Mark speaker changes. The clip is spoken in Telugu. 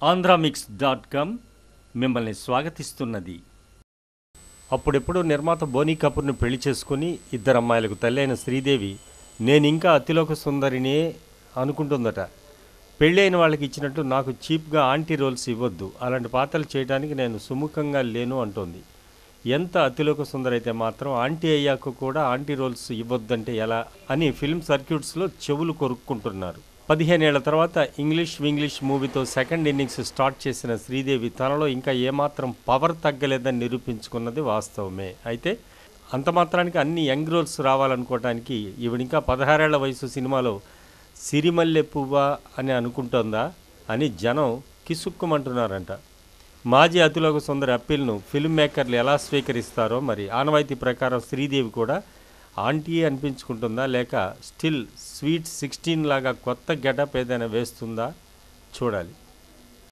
Speaker 1: ఆంధ్రామిక్స్.com మిమ్మల్ని స్వాగతిస్తున్నది. అప్పుడెప్పుడు నిర్మాత బోనీ కపూర్ని పెళ్లి చేసుకుని ఇద్దరు అమ్మాయిలకు తల్లి అయిన శ్రీదేవి నేనింకా అతిలోక సుందరినే అనుకుంటుందట. పెళ్ళి అయిన వాళ్ళకి ఇచ్చినట్టు నాకు చీప్గా ఆంటీ రోల్స్ ఇవ్వద్దు, అలాంటి పాత్రలు చేయడానికి నేను సుముఖంగా లేను అంటోంది. ఎంత అతిలోక సుందరి అయితే మాత్రం ఆంటీ అయ్యాక కూడా ఆంటీ రోల్స్ ఇవ్వద్దంటే ఎలా అని ఫిల్మ్ సర్క్యూట్స్లో చెవులు కొరుక్కుంటున్నారు. 15 ఏళ్ల తర్వాత ఇంగ్లీష్ మూవీతో సెకండ్ ఇన్నింగ్స్ స్టార్ట్ చేసిన శ్రీదేవి తనలో ఇంకా ఏమాత్రం పవర్ తగ్గలేదని నిరూపించుకున్నది వాస్తవమే. అయితే అంత మాత్రానికి అన్ని యంగ్ రోల్స్ రావాలనుకోవటానికి ఈవిడింకా 16 ఏళ్ల వయసు సినిమాలో సిరిమల్లె పువ్వా అని అనుకుంటోందా అని జనం కిసుక్కుమంటున్నారంట. మాజీ అతిలోక సుందరి అప్పీల్ను ఫిల్మ్ మేకర్లు ఎలా స్వీకరిస్తారో మరి. ఆనవాయితీ ప్రకారం శ్రీదేవి కూడా ఆంటీ అనిపించుకుంటుందా, లేక స్టిల్ స్వీట్ 16 లాగా కొత్త గెటప్ ఏదైనా వేస్తుందా చూడాలి.